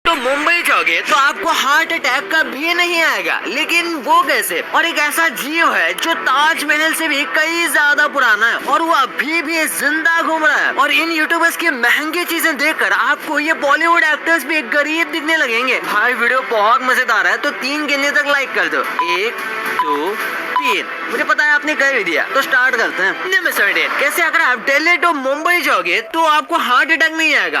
तो मुंबई जाओगे तो आपको हार्ट अटैक कभी नहीं आएगा, लेकिन वो कैसे? और एक ऐसा जीव है जो ताजमहल से भी कई ज्यादा पुराना है और वो अभी भी जिंदा घूम रहा है। और इन यूट्यूबर्स की महंगी चीजें देखकर आपको ये बॉलीवुड एक्टर्स भी गरीब दिखने लगेंगे। भाई वीडियो बहुत मजेदार है तो 3 गिनने तक लाइक कर दो। 1 2 3। मुझे पता है आपने कर भी दिया, तो स्टार्ट करते हैं। नमस्कार। कैसे अगर आप दिल्ली टू मुंबई जाओगे तो आपको हार्ट अटैक नहीं आएगा।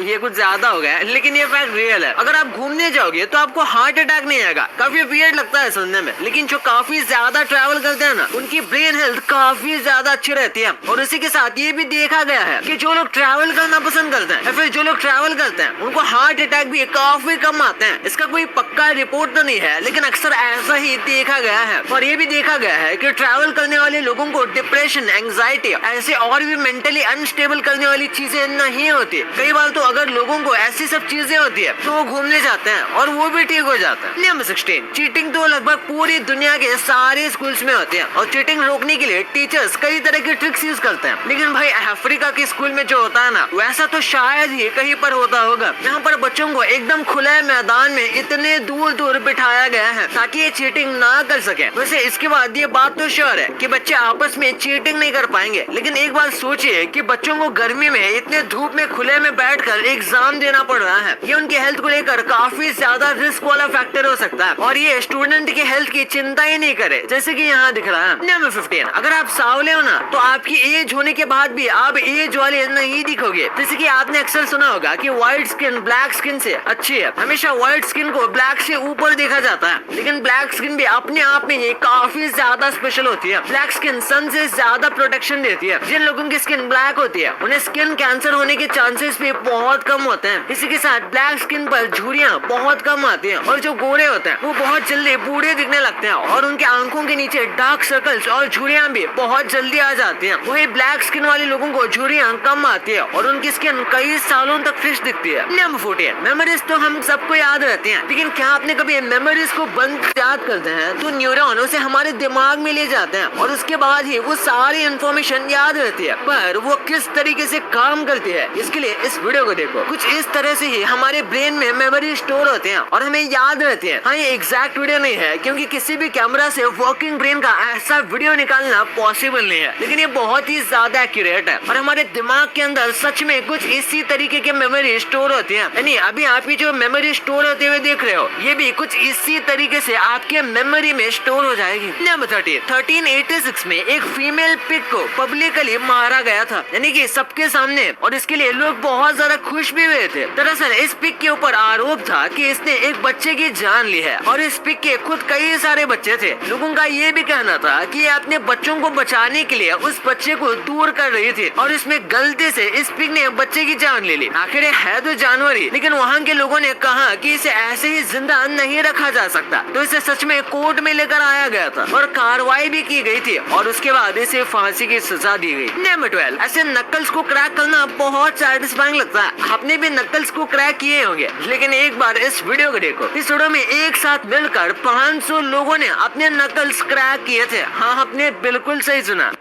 ये कुछ ज्यादा हो गया लेकिन ये फैक्ट रियल है। अगर आप घूमने जाओगे तो आपको हार्ट अटैक नहीं आएगा। काफी वियर्ड लगता है सुनने में, लेकिन जो काफी ज्यादा ट्रैवल करते हैं ना, उनकी ब्रेन हेल्थ काफी ज्यादा अच्छी रहती है। और इसी के साथ ये भी देखा गया है कि जो लोग ट्रैवल करना पसंद करते हैं या फिर जो लोग ट्रैवल करते हैं उनको हार्ट अटैक भी काफी कम आते हैं। इसका कोई पक्का रिपोर्ट तो नहीं है, लेकिन अक्सर ऐसा ही देखा गया है। और ये भी देखा गया है कि ट्रैवल करने वाले लोगों को डिप्रेशन, एंजाइटी ऐसे और भी मेंटली अनस्टेबल करने वाली चीजें नहीं होती। कई बार तो अगर लोगों को ऐसी सब चीजें होती है तो वो घूमने जाते हैं और वो भी ठीक हो जाता है। नंबर 16। चीटिंग तो लगभग पूरी दुनिया के सारे स्कूल्स में होती है और चीटिंग रोकने के लिए टीचर्स कई तरह की ट्रिक्स यूज करते हैं। लेकिन भाई अफ्रीका के स्कूल में जो होता है ना, वैसा तो शायद ही कहीं पर होता होगा। यहाँ पर बच्चों को एकदम खुले मैदान में इतने दूर दूर बिठाया गया है ताकि ये चीटिंग ना कर सके। वैसे इसके बाद ये बात तो श्योर है कि बच्चे आपस में चीटिंग नहीं कर पाएंगे, लेकिन एक बात सोचिए कि बच्चों को गर्मी में इतने धूप में खुले में बैठकर एग्जाम देना पड़ रहा है। ये उनके हेल्थ को लेकर काफी ज्यादा रिस्क वाला फैक्टर हो सकता है और ये स्टूडेंट की हेल्थ की चिंता ही नहीं करे, जैसे कि यहाँ दिख रहा है। नंबर 15। अगर आप सांवले हो ना तो आपकी एज होने के बाद भी आप एज वाले नहीं दिखोगे। जैसे कि आपने अक्सर सुना होगा कि व्हाइट स्किन ब्लैक स्किन से अच्छी है। हमेशा व्हाइट स्किन को ब्लैक से ऊपर देखा जाता है, लेकिन ब्लैक स्किन भी अपने आप में ये काफी ज्यादा स्पेशल होती है। ब्लैक स्किन सन से ज्यादा प्रोटेक्शन देती है। जिन लोगों की स्किन ब्लैक होती है उन्हें स्किन कैंसर होने के चांसेस भी बहुत कम होते हैं। इसी के साथ ब्लैक स्किन पर झुर्रियां बहुत कम आती हैं और जो गोरे होते हैं वो बहुत जल्दी बूढ़े दिखने लगते हैं और उनके आंखों के नीचे डार्क सर्कल्स और झुर्रियां भी बहुत जल्दी आ जाती हैं। वही ब्लैक स्किन वाले लोगों को झुर्रियां कम आती है और उनकी स्किन कई सालों तक फ्रेश दिखती है। नंबर 14। मेमोरीज तो हम सबको याद रहती हैं, लेकिन क्या आपने कभी मेमोरीज को बंद याद करते हैं तो न्यूरॉन उसे हमारे दिमाग में ले जाते हैं और उसके बाद ही वो सारी इंफॉर्मेशन याद रहती है। पर वो किस तरीके से काम करती है, इसके लिए इस वीडियो को देखो। कुछ इस तरह से ही हमारे ब्रेन में मेमोरी स्टोर होते हैं और हमें याद रहती है। हाँ, ये एग्जैक्ट वीडियो नहीं है क्योंकि किसी भी कैमरा से वर्किंग ब्रेन का ऐसा वीडियो निकालना पॉसिबल नहीं है, लेकिन ये बहुत ही ज्यादा एक्यूरेट है और हमारे दिमाग के अंदर सच में कुछ इसी तरीके के मेमोरी स्टोर होती है। यानी अभी आपकी जो मेमोरी स्टोर होते हुए देख रहे हो, ये भी कुछ इसी तरीके से आपके मेमोरी में स्टोर हो जाएगी। नंबर 30। 1386 में एक फीमेल पिग को पब्लिकली मारा गया था, यानी कि सबके सामने, और इसके लिए लोग बहुत ज्यादा खुश भी हुए थे। दरअसल इस पिग के ऊपर आरोप था कि इसने एक बच्चे की जान ली है और इस पिग के खुद कई सारे बच्चे थे। लोगों का ये भी कहना था कि ये अपने बच्चों को बचाने के लिए उस बच्चे को दूर कर रही थी और इसमें गलती से इस पिग ने बच्चे की जान ले ली। आखिर है तो जानवर ही, लेकिन वहाँ के लोगों ने कहा कि इसे ऐसे ही जिंदा नहीं रखा जा सकता, तो इसे सच में कोर्ट में लेकर आया गया था और कार्रवाई भी की गई थी और उसके बाद इसे फांसी की सजा दी गई। नंबर 12। ऐसे नक्कल्स को क्रैक करना बहुत सैटिस्फाइंग लगता है। आपने भी नक्कल्स को क्रैक किए होंगे, लेकिन एक बार इस वीडियो को देखो। इस वीडियो में एक साथ मिलकर 500 लोगों ने अपने नक्कल्स क्रैक किए थे। हाँ, आपने बिल्कुल सही सुना।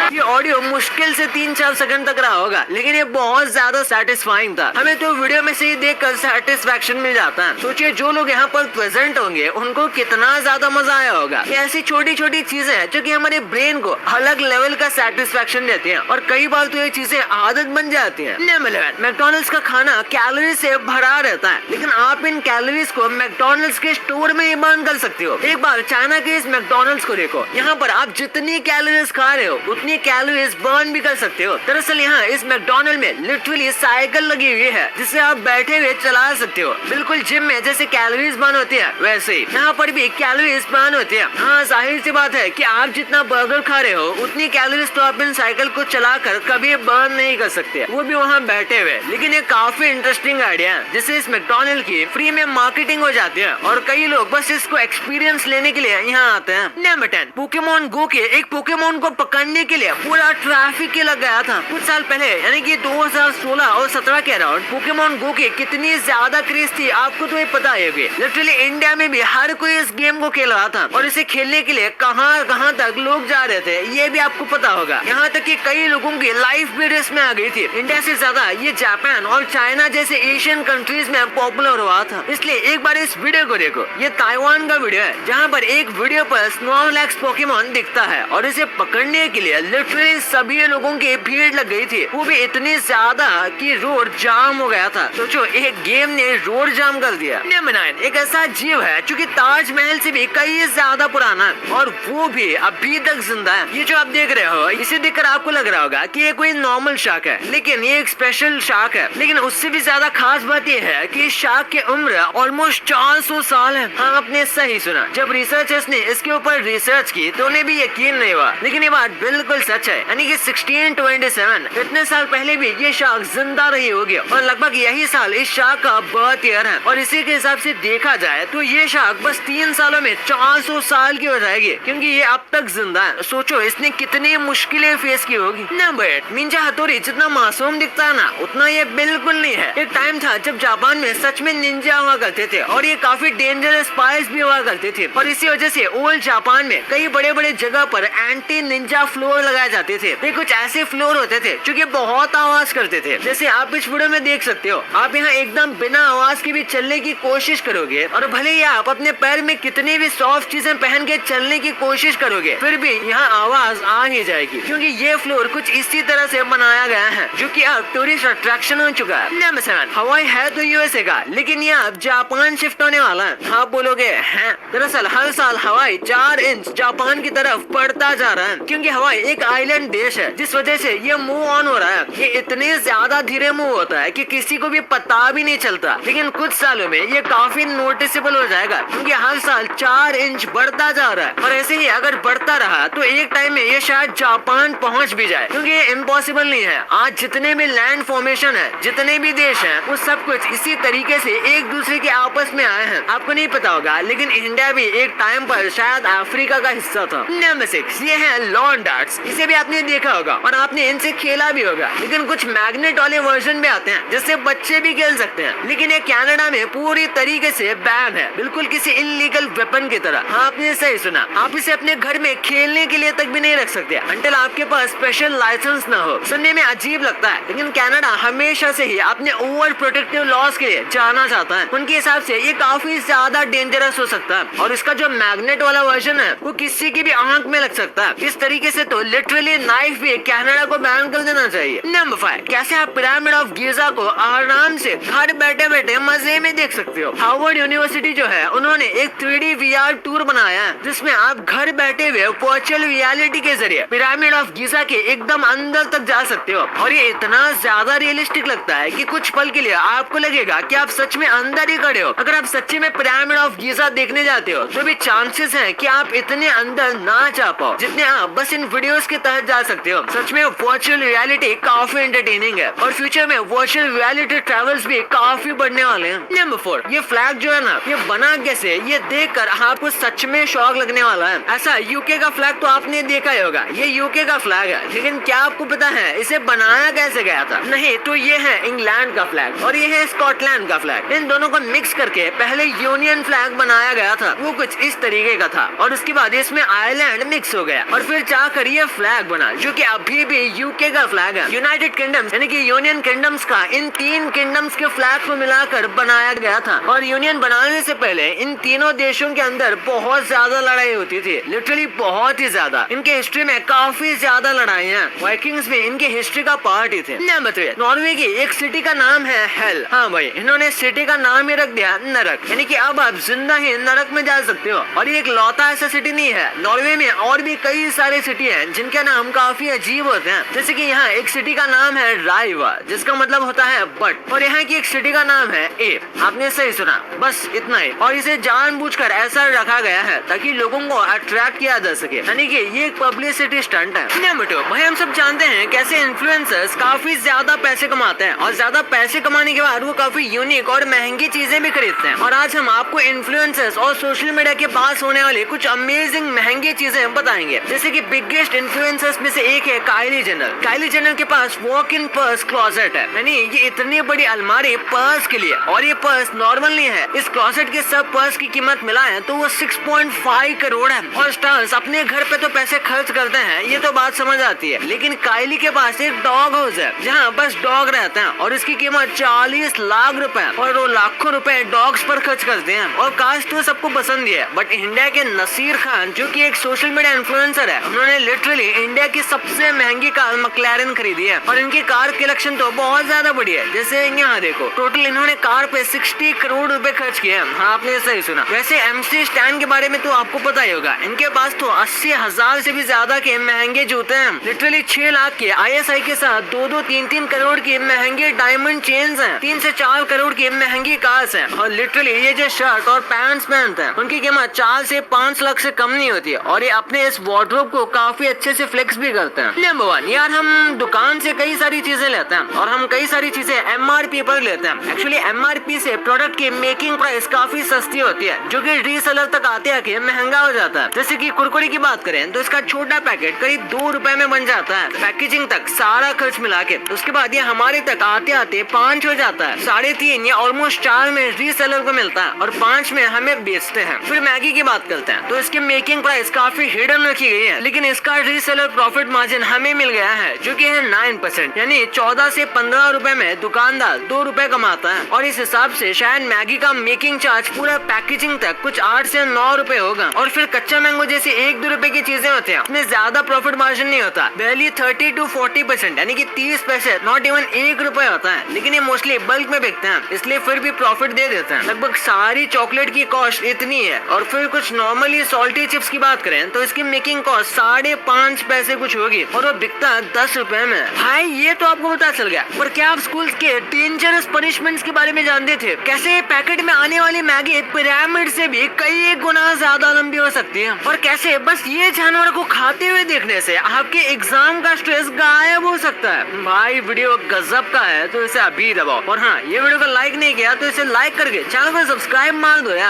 ये ऑडियो मुश्किल से 3-4 सेकंड तक रहा होगा, लेकिन ये बहुत ज्यादा सेटिस्फाइंग था। हमें तो वीडियो में से ही देखकर सेटिस्फैक्शन मिल जाता है। सोचिए जो लोग यहाँ पर प्रेजेंट होंगे उनको कितना ज्यादा मजा आया होगा। ये ऐसी छोटी छोटी चीजें हैं जो कि हमारे ब्रेन को अलग लेवल का सेटिस्फैक्शन देती हैं और कई बार तो ये चीजें आदत बन जाती हैं। नंबर 11। मैकडॉनल्ड्स का खाना कैलोरी से भरा रहता है, लेकिन आप इन कैलोरीज को मैकडॉनल्ड्स के स्टोर में ही बर्न कर सकते हो। एक बार चाइना के इस मैकडॉनल्ड्स को देखो। यहाँ पर आप जितनी कैलोरीज खा रहे हो उतनी कैलोरीज बर्न भी कर सकते हो। दरअसल यहाँ इस मैकडॉनल्ड में लिटरली साइकिल लगी हुई है जिसे आप बैठे हुए चला सकते हो। बिल्कुल जिम में जैसे कैलोरीज बर्न होती है वैसे ही यहाँ पर भी कैलोरीज बर्न होती है। हाँ, जाहिर सी बात है कि आप जितना बर्गर खा रहे हो उतनी कैलोरीज तो आप इन साइकिल को चलाकर कभी बर्न नहीं कर सकते, वो भी वहाँ बैठे हुए। लेकिन ये काफी इंटरेस्टिंग आइडिया है जिससे इस मैकडॉनल्ड की फ्री में मार्केटिंग हो जाती है और कई लोग बस इसको एक्सपीरियंस लेने के लिए यहाँ आते हैं। नंबर 10। पोकेमोन गो के एक पोकेमोन को पकड़ने के लिए लिए पूरा ट्रैफिक ही लग गया था। कुछ साल पहले यानी कि 2016 और 17 के अराउंड पोकेमॉन गो की कितनी ज्यादा क्रेज थी आपको तो ये पता है। लिटरली इंडिया में भी हर कोई इस गेम को खेल रहा था और इसे खेलने के लिए कहां तक लोग जा रहे थे ये भी आपको पता होगा। यहाँ तक कि कई लोगों की लाइफ भी रिस्क में आ गई थी। इंडिया से ज्यादा ये जापान और चाइना जैसे एशियन कंट्रीज में पॉपुलर हुआ था। इसलिए एक बार इस वीडियो को देखो। ये ताइवान का वीडियो है जहाँ पर एक वीडियो पर स्नॉर्लैक्स पोकेमॉन दिखता है और इसे पकड़ने के लिए लिटरली सभी लोगों की भीड़ लग गई थी, वो भी इतनी ज्यादा कि रोड जाम हो गया था। सोचो एक गेम ने रोड जाम कर दिया। नंबर 9 एक ऐसा जीव है जो कि ताजमहल से भी कई ज्यादा पुराना है और वो भी अभी तक जिंदा है। ये जो आप देख रहे हो इसे देखकर आपको लग रहा होगा कि ये कोई नॉर्मल शार्क है, लेकिन ये एक स्पेशल शार्क है। लेकिन उससे भी ज्यादा खास बात ये है कि इस शार्क की उम्र ऑलमोस्ट 400 साल है। हाँ आपने सही सुना। जब रिसर्चर्स ने इसके ऊपर रिसर्च की तो उन्हें भी यकीन नहीं हुआ, लेकिन ये बात बिल्कुल सच है। यानी कि 1627 इतने साल पहले भी ये शार्क जिंदा रही होगी और लगभग यही साल इस शार्क का बर्थ ईयर है। और इसी के हिसाब से देखा जाए तो ये शार्क बस 3 सालों में 400 साल की हो जाएगी, क्योंकि ये अब तक जिंदा है। सोचो इसने कितनी मुश्किलें फेस की होगी। नंबर 8 निंजा हथौड़ी जितना मासूम दिखता है ना उतना ये बिल्कुल नहीं है। एक टाइम था जब जापान में सच में निंजा हुआ करते थे और ये काफी डेंजरस स्पाइस भी हुआ करते थे और इसी वजह से ओल्ड जापान में कई बड़े बड़े जगह पर एंटी निंजा फ्लोर लगाए जाते थे। ये कुछ ऐसे फ्लोर होते थे जो कि बहुत आवाज करते थे, जैसे आप इस वीडियो में देख सकते हो। आप यहाँ एकदम बिना आवाज के भी चलने की कोशिश करोगे और भले ही आप अपने पैर में कितनी भी सॉफ्ट चीजें पहन के चलने की कोशिश करोगे फिर भी यहाँ आवाज आ ही जाएगी, क्योंकि ये फ्लोर कुछ इसी तरह से बनाया गया है जो कि अब टूरिस्ट अट्रैक्शन हो चुका है। नंबर 7 हवाई है तो यूएसए का, लेकिन ये अब जापान शिफ्ट होने वाला है। आप बोलोगे हैं, दरअसल हर साल हवाई 4 इंच जापान की तरफ बढ़ता जा रहा है, क्योंकि हवाई एक आइलैंड देश है जिस वजह से ये मूव ऑन हो रहा है। ये इतने ज्यादा धीरे मूव होता है कि किसी को भी पता भी नहीं चलता, लेकिन कुछ सालों में ये काफी नोटिसेबल हो जाएगा, क्योंकि हर साल 4 इंच बढ़ता जा रहा है। और ऐसे ही अगर बढ़ता रहा तो एक टाइम में ये शायद जापान पहुंच भी जाए, क्योंकि ये इम्पॉसिबल नहीं है। आज जितने भी लैंड फॉर्मेशन है, जितने भी देश हैं, वो सब कुछ इसी तरीके से एक दूसरे के आपस में आए हैं। आपको नहीं पता होगा लेकिन इंडिया भी एक टाइम पर शायद अफ्रीका का हिस्सा था। नंबर 6 ये है लॉन डार्ट्स। इसे भी आपने देखा होगा और आपने इनसे खेला भी होगा, लेकिन कुछ मैग्नेट वाले वर्जन भी आते हैं जिससे बच्चे भी खेल सकते हैं, लेकिन ये कनाडा में पूरी तरीके से बैन है, बिल्कुल किसी इलीगल वेपन की तरह। हाँ आपने सही सुना, आप इसे अपने घर में खेलने के लिए तक भी नहीं रख सकते अंटिल आपके पास स्पेशल लाइसेंस न हो। सुनने में अजीब लगता है, लेकिन कनाडा हमेशा से ही अपने ओवर प्रोटेक्टिव लॉज के लिए जाना चाहता है। उनके हिसाब से ये काफी ज्यादा डेंजरस हो सकता है और इसका जो मैग्नेट वाला वर्जन है वो किसी की भी आंख में लग सकता है। इस तरीके से तो लिटरली नाइफ भी कनाडा को बैन कर देना चाहिए। नंबर 5 कैसे आप पिरामिड ऑफ गीजा को आराम से घर बैठे बैठे मजे में देख सकते हो। हार्वर्ड यूनिवर्सिटी जो है उन्होंने एक 3D VR टूर बनाया है जिसमें आप घर बैठे हुए वर्चुअल रियलिटी के जरिए पिरामिड ऑफ गीजा के एकदम अंदर तक जा सकते हो और ये इतना ज्यादा रियलिस्टिक लगता है कि कुछ पल के लिए आपको लगेगा कि आप सच में अंदर ही खड़े हो। अगर आप सच्ची में पिरामिड ऑफ गीजा देखने जाते हो तो भी चांसेस हैं कि आप इतने अंदर ना जा पाओ जितने आप बस इन वीडियोस के तहत जा सकते हो। सच में वर्चुअल रियलिटी काफी एंटरटेनिंग है और फ्यूचर में वर्चुअल रियलिटी ट्रेवल्स भी काफी बढ़ने वाले हैं। नंबर 4 ये फ्लैग जो है ना ये बना कैसे, ये देखकर आपको सच में शौक लगने वाला है। ऐसा यूके का फ्लैग तो आपने देखा ही होगा, ये यूके का फ्लैग है, लेकिन क्या आपको पता है इसे बनाया कैसे गया था? नहीं तो ये है इंग्लैंड का फ्लैग और ये है स्कॉटलैंड का फ्लैग। इन दोनों को मिक्स करके पहले यूनियन फ्लैग बनाया गया था, वो कुछ इस तरीके का था और उसके बाद इसमें आयरलैंड मिक्स हो गया और फिर जाकर ये फ्लैग बना जो कि अभी भी यूके का फ्लैग है। यूनाइटेड किंगडम्स यानी कि यूनियन किंगडम्स का इन 3 किंगडम्स के फ्लैग को मिलाकर बनाया गया था और यूनियन बनाने से पहले इन तीनों देशों के अंदर बहुत ज्यादा लड़ाई होती थी, लिटरली बहुत ही ज्यादा। इनके हिस्ट्री में काफी ज्यादा लड़ाइयाँ, वाइकिंग्स भी इनके हिस्ट्री का पार्ट ही थे। नंबर 3 नॉर्वे की एक सिटी का नाम है हेल। हाँ भाई इन्होंने सिटी का नाम ही रख दिया नरक, यानी कि अब आप जिंदा ही नरक में जा सकते हो। और ये एक लौता ऐसा सिटी नहीं है, नॉर्वे में और भी कई सारे सिटी हैं जिनके नाम काफी अजीब होते हैं। जैसे कि यहाँ एक सिटी का नाम है राइवा जिसका मतलब होता है बट, और यहाँ की एक सिटी का नाम है एप। आपने सही सुना, बस इतना ही। और इसे जानबूझकर ऐसा रखा गया है ताकि लोगों को अट्रैक्ट किया जा सके, यानी कि ये एक पब्लिसिटी स्टंट है। नंबर 2 भाई हम सब जानते हैं कैसे इन्फ्लुएंसर्स काफी ज्यादा पैसे कमाते हैं और ज्यादा पैसे कमाने के बाद वो काफी यूनिक और महंगी चीजें भी खरीदते हैं। और आज हम आपको इन्फ्लुएंसर्स और सोशल मीडिया के पास होने वाली कुछ अमेजिंग महंगी चीजें बताएंगे, जैसे कि बिगेस्ट इन्फ्लुएंसर्स में से एक है काइली जेनर। काइली जेनर के पास वॉक इन पर्स क्लोजेट है, यानी ये इतनी बड़ी अलमारी पर्स के लिए। और ये पर्स नॉर्मल नहीं है, इस क्लोजेट के सब पर्स की कीमत मिलाएं तो वो 6.5 करोड़ है। और स्टार्स अपने घर पे तो पैसे खर्च करते हैं, ये तो बात समझ आती है, लेकिन काइली के पास एक डॉग हाउस है जहाँ बस डॉग रहते हैं और इसकी कीमत 40 लाख रुपए और वो लाखों रुपए डॉग्स पर खर्च करते हैं। और कास्ट तो सबको पसंद ही है, बट इंडिया के नसीर खान जो कि एक सोशल मीडिया इन्फ्लुएंसर है, उन्होंने लिटरली इंडिया की सबसे महंगी कार मैक्लारेन खरीदी है। और इनकी कार कलेक्शन तो बहुत ज्यादा बड़ी है। जैसे यहाँ देखो, टोटल इन्होंने कार पे 60 करोड़ रुपए खर्च किए हैं। हाँ, आपने सही सुना। वैसे MC स्टैन के बारे में तो आपको पता ही होगा, इनके पास तो 80,000 से भी ज्यादा के महंगे जूते हैं। लिटरली 6 लाख के ISI के साथ 2-3 करोड़ की महंगे डायमंड चेन्स हैं, 3 से 4 करोड़ की महंगी कार्स हैं। और लिटरली ये जो शर्ट और पैंट्स पहनते हैं उनकी कीमत 4 से 5 लाख से कम नहीं होती है। और ये अपने इस वार्डरोब को काफी अच्छे से फ्लेक्स भी करते हैं। नंबर 1, यार हम दुकान से कई सारी चीजें लेते हैं और हम कई सारी चीजें MRP पर लेते हैं। एक्चुअली MRP से प्रोडक्ट की मेकिंग प्राइस काफी सस्ती होती है, जो कि रीसेलर तक आते आके महंगा हो जाता है। जैसे कि कुरकुरे की बात करें तो इसका छोटा पैकेट करीब 2 रुपए में बन जाता है, पैकेजिंग तक सारा खर्च मिला के। उसके बाद ये हमारे तक आते आते 5 हो जाता है, 3.5 या ऑलमोस्ट 4 में रीसेलर को मिलता है और 5 में हमें बेचते हैं। फिर मैगी की बात करते हैं तो इसकी मेकिंग प्राइस काफी हिडन रखी गई है, लेकिन इसका रीसेलर प्रॉफिट मार्जिन हमें मिल गया है जो कि है 9%, यानी 14 से 15 रुपए में दुकानदार 2 रुपए कमाता है। और इस हिसाब से शायद मैगी का मेकिंग चार्ज पूरा पैकेजिंग तक कुछ 8 से 9 रुपए होगा। और फिर कच्चा मैंगो जैसी 1-2 रुपए की चीजें होती हैं, उसमें ज्यादा प्रॉफिट मार्जिन नहीं होता, barely 30 to 40%, यानी कि 30 पैसे, नॉट इवन 1 रुपए होता है। लेकिन ये मोस्टली बल्क में बिकते हैं, इसलिए फिर भी प्रॉफिट दे देते हैं। लगभग सारी चॉकलेट की कॉस्ट इतनी है। और फिर कुछ नॉर्मली सॉल्टी चिप्स की बात करें तो इसकी मेकिंग कॉस्ट 5.5 पैसे कुछ होगी और वो बिकता है 10 रुपए में। भाई ये तो आपको पता चल गया, पर क्या आप स्कूल के डेंजरस पनिशमेंट्स के बारे में जानते थे? कैसे पैकेट में आने वाली मैगी पिरामिड से भी कई गुना ज्यादा लंबी हो सकती है, और कैसे बस ये जानवर को खाते हुए देखने से आपके एग्जाम का स्ट्रेस गायब हो सकता है। भाई वीडियो गजब का है तो इसे अभी दबाओ। और हाँ, ये वीडियो को लाइक नहीं किया तो इसे लाइक करके चैनल को सब्सक्राइब मार दो यार।